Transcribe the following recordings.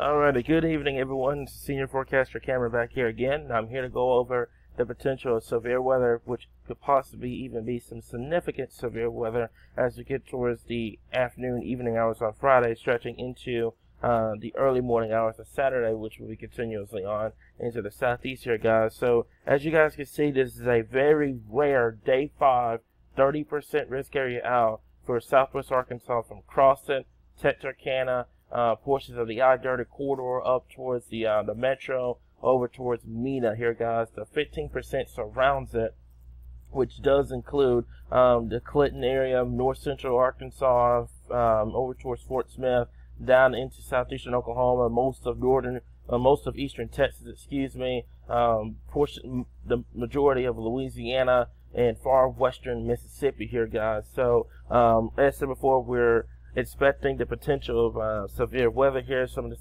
Alrighty, good evening everyone. Senior Forecaster Cameron back here again. I'm here to go over the potential of severe weather, which could possibly even be some significant severe weather as we get towards the afternoon, evening hours on Friday, stretching into the early morning hours of Saturday, which will be continuously on into the southeast here, guys. So, as you guys can see, this is a very rare Day 5, 30% risk area out for southwest Arkansas from Croston, Texarkana, portions of the I-30 corridor up towards the metro, over towards Mena here, guys. The 15% surrounds it, which does include the Clinton area, north central Arkansas, over towards Fort Smith, down into southeastern Oklahoma, most of eastern Texas, the majority of Louisiana, and far western Mississippi here, guys. So, as I said before, we're expecting the potential of severe weather here. Some of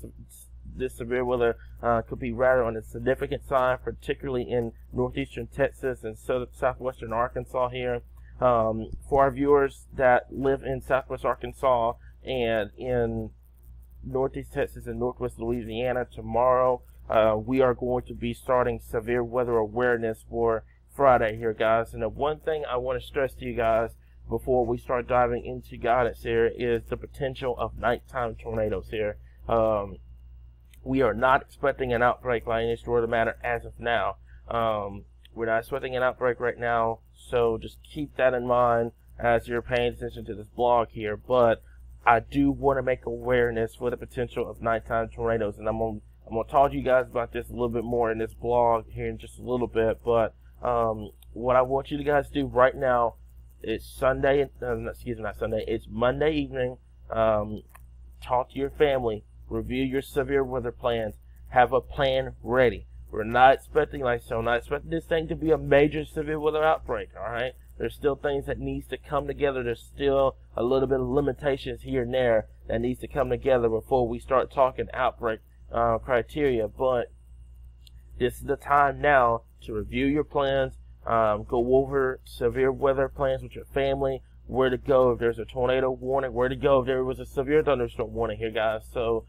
this severe weather could be rather on the significant side, particularly in northeastern Texas and southwestern Arkansas here. For our viewers that live in southwest Arkansas and in northeast Texas and northwest Louisiana, tomorrow we are going to be starting severe weather awareness for Friday here, guys. And the one thing I want to stress to you guys before we start diving into guidance here is the potential of nighttime tornadoes here. We are not expecting an outbreak by any sort of the matter as of now. We're not expecting an outbreak right now, so just keep that in mind as you're paying attention to this blog here. But I do want to make awareness for the potential of nighttime tornadoes, and I'm gonna talk to you guys about this a little bit more in this blog here in just a little bit. But what I want you to guys do right now, it's Sunday, not Sunday, it's Monday evening. Talk to your family, review your severe weather plans, have a plan ready. We're not expecting, not expecting this thing to be a major severe weather outbreak, alright? There's still things that needs to come together. There's still a little bit of limitations here and there that needs to come together before we start talking outbreak criteria. But this is the time now to review your plans, go over severe weather plans with your family, where to go if there's a tornado warning, where to go if there was a severe thunderstorm warning here, guys. So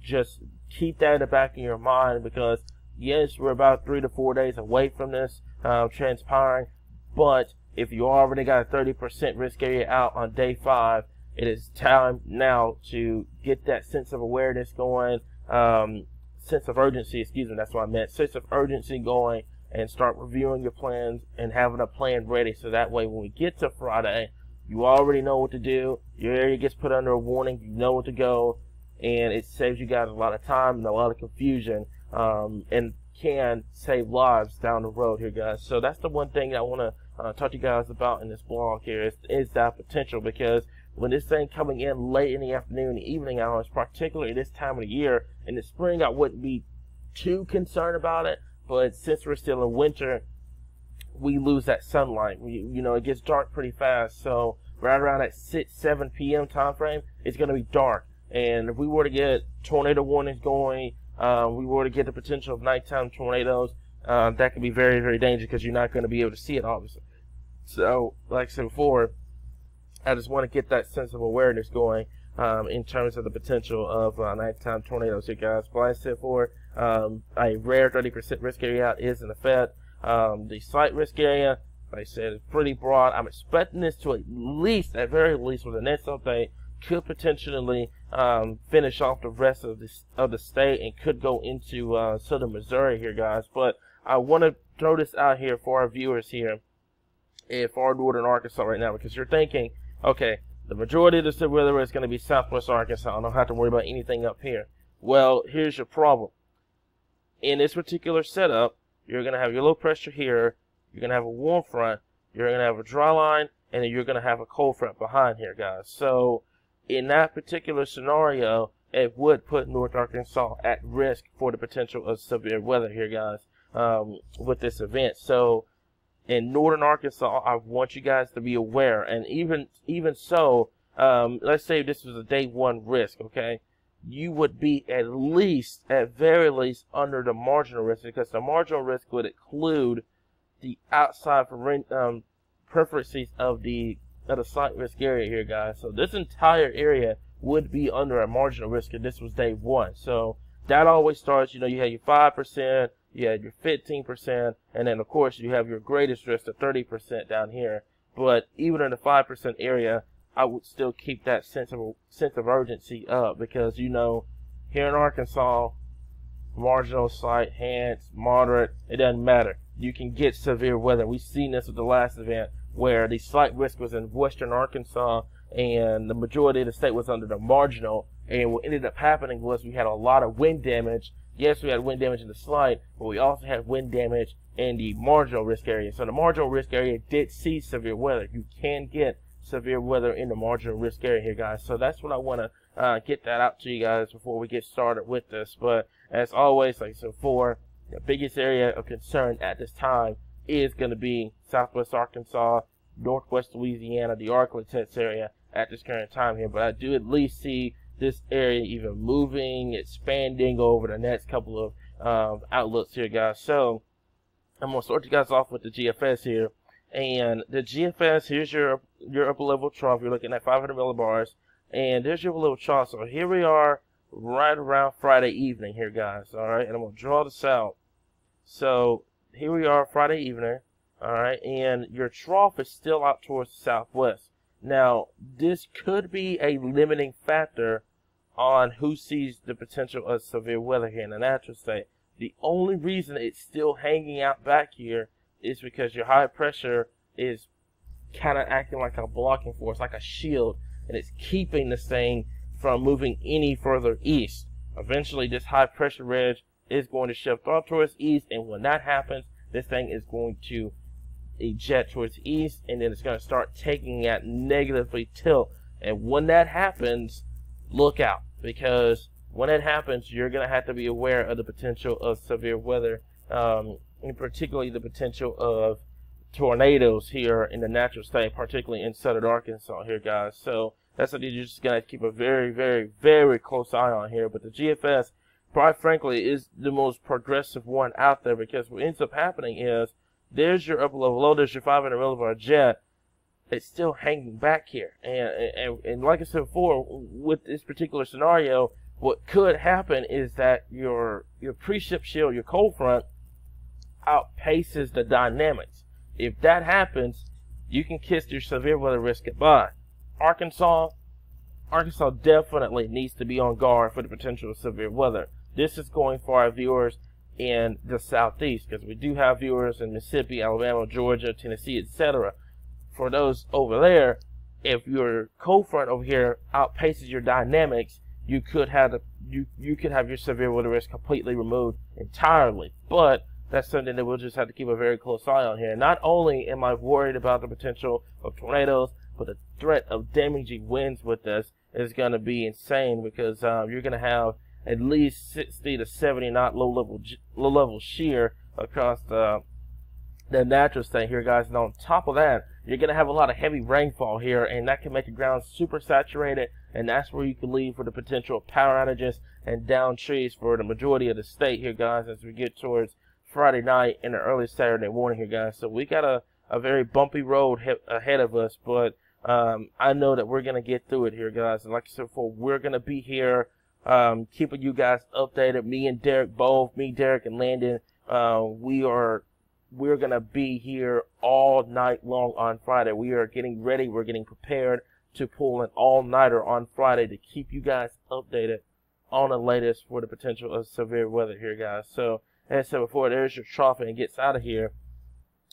just keep that in the back of your mind, because yes, we're about 3 to 4 days away from this transpiring, but if you already got a 30% risk area out on Day 5, it is time now to get that sense of awareness going, sense of urgency, that's what I meant, sense of urgency going, and start reviewing your plans and having a plan ready, so that way when we get to Friday, you already know what to do. Your area gets put under a warning, you know where to go, and it saves you guys a lot of time and a lot of confusion, and can save lives down the road here, guys. So that's the one thing I want to talk to you guys about in this blog here is that potential, because when this thing coming in late in the afternoon, the evening hours, particularly this time of the year, in the spring I wouldn't be too concerned about it, but since we're still in winter, we lose that sunlight. It gets dark pretty fast, so right around that 6-7 p.m. time frame, it's going to be dark. And if we were to get tornado warnings going, we were to get the potential of nighttime tornadoes, that could be very, very dangerous, because you're not going to be able to see it, obviously. So, like I said before, I just want to get that sense of awareness going in terms of the potential of nighttime tornadoes here, guys. But like I said before, a rare 30% risk area out is in effect. The slight risk area, like I said, is pretty broad. I'm expecting this to at very least, with the next update, could potentially finish off the rest of the state and could go into southern Missouri here, guys. But I want to throw this out here for our viewers here and for our northern Arkansas right now, because you're thinking, okay, the majority of the severe weather is going to be southwest Arkansas. I don't have to worry about anything up here. Well, here's your problem. In this particular setup, you're going to have your low pressure here, you're going to have a warm front, you're going to have a dry line, and then you're going to have a cold front behind here, guys. So in that particular scenario, it would put North Arkansas at risk for the potential of severe weather here, guys, with this event. So in northern Arkansas, I want you guys to be aware. And even so, let's say this was a Day 1 risk, okay? You would be at very least, under the marginal risk, because the marginal risk would include the outside preferences of the slight risk area here, guys. So this entire area would be under a marginal risk if this was day one. So that always starts, you know, you have your 5%, you have your 15%, and then of course you have your greatest risk of 30% down here. But even in the 5% area, I would still keep that sense of urgency up, because, you know, here in Arkansas, marginal, slight, hence, moderate, it doesn't matter. You can get severe weather. We've seen this with the last event where the slight risk was in western Arkansas and the majority of the state was under the marginal. And what ended up happening was we had a lot of wind damage. Yes, we had wind damage in the slight, but we also had wind damage in the marginal risk area. So the marginal risk area did see severe weather. You can get severe weather in the marginal risk area here, guys. So that's what I want to get that out to you guys before we get started with this. But as always, like I said before, the biggest area of concern at this time is going to be southwest Arkansas, northwest Louisiana, the Arklatex area at this current time here. But I do at least see this area even moving, expanding over the next couple of outlooks here, guys. So I'm going to start you guys off with the GFS here. And the GFS, here's your upper level trough. You're looking at 500 millibars. And there's your upper level trough. So here we are right around Friday evening here, guys. All right. And I'm going to draw this out. So here we are Friday evening. All right. And your trough is still out towards the southwest. Now, this could be a limiting factor on who sees the potential of severe weather here in the natural state. The only reason it's still hanging out back here is because your high pressure is kind of acting like a blocking force, like a shield, and it's keeping this thing from moving any further east. Eventually, this high pressure ridge is going to shift off towards east, and when that happens, this thing is going to eject towards east, and then it's going to start taking that negatively tilt. And when that happens, look out, because when that happens, you're going to have to be aware of the potential of severe weather, and particularly the potential of tornadoes here in the natural state, particularly in southern Arkansas here, guys. So that's something you're just going to keep a very, very, very close eye on here. But the GFS, quite frankly, is the most progressive one out there, because what ends up happening is there's your upper level low, there's your 500 millibar jet. It's still hanging back here. And like I said before, with this particular scenario, what could happen is that your precip shield, your cold front, outpaces the dynamics. If that happens, you can kiss your severe weather risk goodbye. Arkansas definitely needs to be on guard for the potential of severe weather. This is going for our viewers in the southeast, because we do have viewers in Mississippi, Alabama, Georgia, Tennessee, etc. For those over there, if your cold front over here outpaces your dynamics, you could have your severe weather risk completely removed entirely. But that's something that we'll just have to keep a very close eye on here. Not only am I worried about the potential of tornadoes, but the threat of damaging winds with this is going to be insane, because you're going to have at least 60 to 70 knot low level shear across the natural state here, guys. And on top of that, you're going to have a lot of heavy rainfall here, and that can make the ground super saturated, and that's where you can lead for the potential of power outages and down trees for the majority of the state here, guys, as we get towards Friday night and the early Saturday morning here, guys. So we got a very bumpy road ahead of us, but I know that we're going to get through it here, guys. And like I said before, we're going to be here keeping you guys updated. Me and Derek both, Derek, and Landon, we're going to be here all night long on Friday. We are getting ready. We're getting prepared to pull an all-nighter on Friday to keep you guys updated on the latest for the potential of severe weather here, guys. So as I said before, there's your trough, and it gets out of here.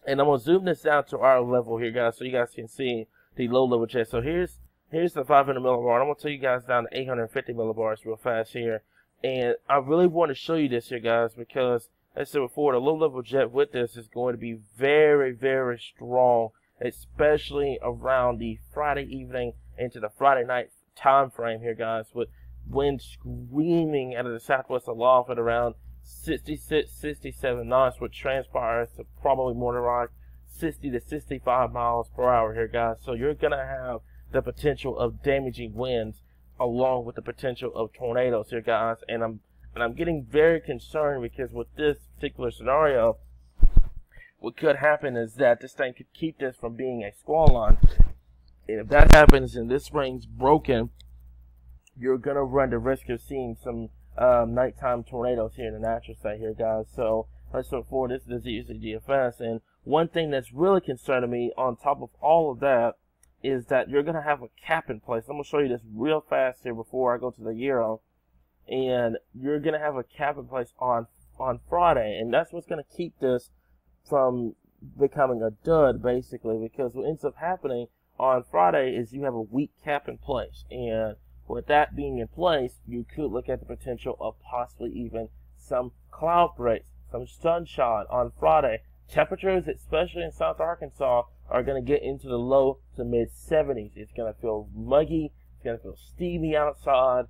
And I'm going to zoom this down to our level here, guys, so you guys can see the low-level jet. So here's the 500 millibar. I'm going to take you guys down to 850 millibars real fast here. And I really want to show you this here, guys, because as I said before, the low-level jet with this is going to be very, very strong, especially around the Friday evening into the Friday night time frame here, guys, with wind screaming out of the southwest aloft at around 66, 67 knots, which transpires to probably more than like 60 to 65 miles per hour here, guys. So you're going to have the potential of damaging winds along with the potential of tornadoes here, guys. And I'm getting very concerned, because with this particular scenario, what could happen is that this thing could keep this from being a squall line. And if that happens and this ring's broken, you're going to run the risk of seeing some nighttime tornadoes here in the natural state here, guys. So let's look forward. This is the GFS. And one thing that's really concerning me on top of all of that is that you're going to have a cap in place. I'm going to show you this real fast here before I go to the Euro. And you're going to have a cap in place on Friday. And that's what's going to keep this from becoming a dud, basically, because what ends up happening on Friday is you have a weak cap in place. And with that being in place, you could look at the potential of possibly even some cloud breaks, some sunshine on Friday. Temperatures, especially in South Arkansas, are going to get into the low to mid 70s. It's going to feel muggy. It's going to feel steamy outside.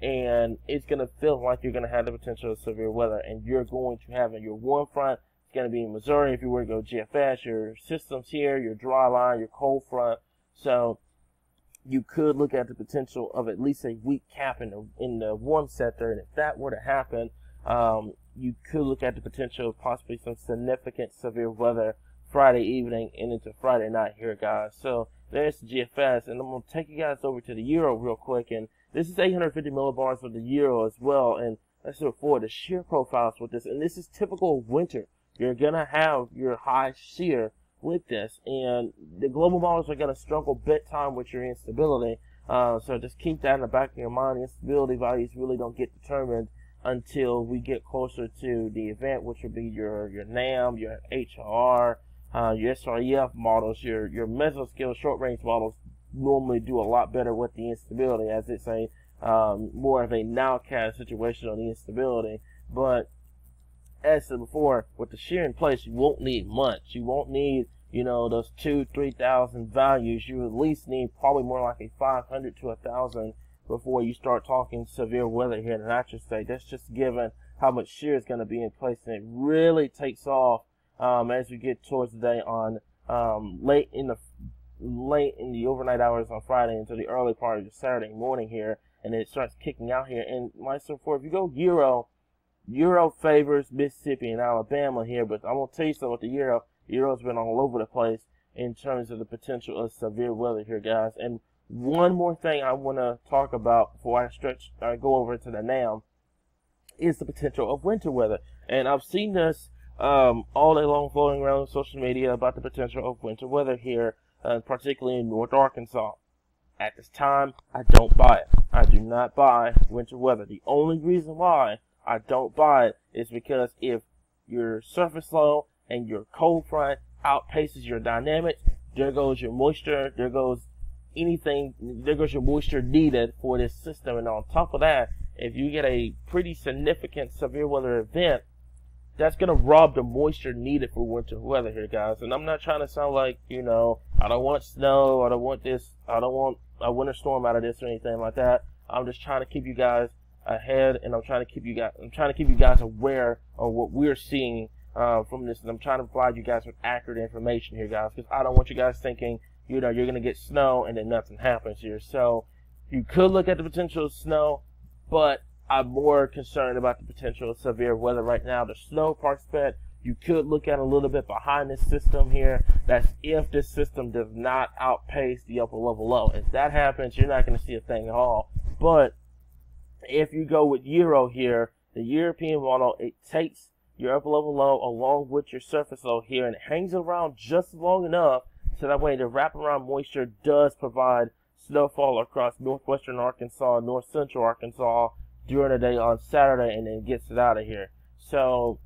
And it's going to feel like you're going to have the potential of severe weather. And you're going to have your warm front. It's going to be in Missouri if you were to go GFS. Your system's here, your dry line, your cold front. So you could look at the potential of at least a weak cap in the warm sector. And if that were to happen, you could look at the potential of possibly some significant severe weather Friday evening and into Friday night here, guys. So there's the GFS, and I'm going to take you guys over to the Euro real quick. And this is 850 millibars with the Euro as well. And let's look forward to shear profiles with this. And this is typical of winter. You're going to have your high shear with this. And the global models are going to struggle big time with your instability. So just keep that in the back of your mind. Instability values really don't get determined until we get closer to the event, which would be your NAM, your HR, your SREF models, your mesoscale short-range models normally do a lot better with the instability, as it's a more of a nowcast situation on the instability. But as I said before, with the shear in place, you won't need much. You won't need, you know, those 2,000-3,000 values. You at least need probably more like a 500 to 1,000 before you start talking severe weather here in the natural state. That's just given how much shear is going to be in place, and it really takes off as we get towards the day on late in the overnight hours on Friday into the early part of the Saturday morning here, and then it starts kicking out here. And like so forth. If you go Euro favors Mississippi and Alabama here, but I'm gonna tell you something with the Euro. The Euro's been all over the place in terms of the potential of severe weather here, guys. And one more thing I want to talk about before I go over to the NAM is the potential of winter weather. And I've seen this all day long floating around on social media about the potential of winter weather here, particularly in North Arkansas. At this time, I don't buy it. I do not buy winter weather. The only reason why I don't buy it is because if your surface low and your cold front outpaces your dynamics, there goes your moisture, there goes your moisture needed for this system. And on top of that, if you get a pretty significant severe weather event, that's going to rob the moisture needed for winter weather here, guys. And I'm not trying to sound like, you know, I don't want snow, I don't want this, I don't want a winter storm out of this or anything like that. I'm just trying to keep you guys ahead, and I'm trying to keep you guys aware of what we're seeing from this. And I'm trying to provide you guys with accurate information here, guys, because I don't want you guys thinking, you know, you're going to get snow and then nothing happens here. So you could look at the potential of snow, but I'm more concerned about the potential of severe weather right now. The snow prospect, you could look at a little bit behind this system here. That's if this system does not outpace the upper level low. If that happens, you're not going to see a thing at all. But if you go with Euro here, the European model, it takes your upper level low along with your surface low here and it hangs around just long enough so that way the wraparound moisture does provide snowfall across northwestern Arkansas, north central Arkansas during the day on Saturday, and then gets it out of here. So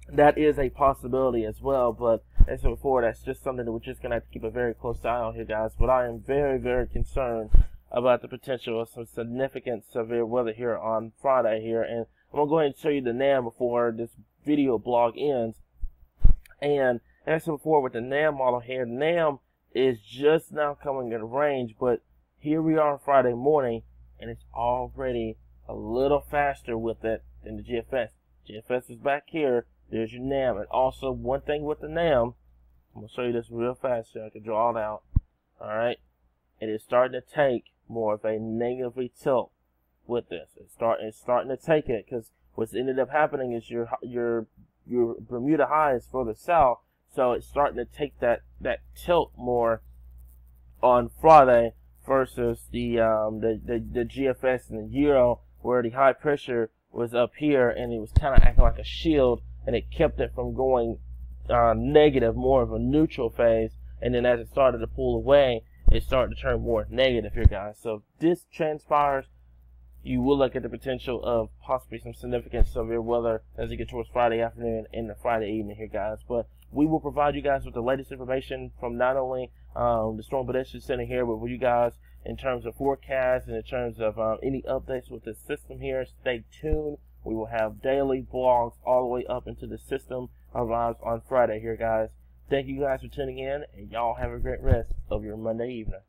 that is a possibility as well, but as I said before, that's just something that we're just going to have to keep a very close eye on here, guys. But I am very, very concerned about the potential of some significant severe weather here on Friday here. And I'm going to go ahead and show you the NAM before this video blog ends. And as I said before, with the NAM model here, NAM is just now coming in range, but here we are Friday morning, and it's already a little faster with it than the GFS. GFS is back here. There's your NAM. And also, one thing with the NAM, I'm going to show you this real fast so I can draw it out. Alright? It is starting to take more of a negatively tilt with this. It's starting to take it, because what's ended up happening is your Bermuda high is further south, so it's starting to take that tilt more on Friday versus the GFS and the Euro, where the high pressure was up here and it was kind of acting like a shield, and it kept it from going negative, more of a neutral phase. And then as it started to pull away, it started to turn more negative here, guys. So if this transpires, you will look at the potential of possibly some significant severe weather as you get towards Friday afternoon and the Friday evening here, guys. But we will provide you guys with the latest information from not only the Storm Prediction Center here, but with you guys in terms of forecasts and in terms of any updates with the system here. Stay tuned. We will have daily blogs all the way up into the system arrives on Friday here, guys. Thank you guys for tuning in, and y'all have a great rest of your Monday evening.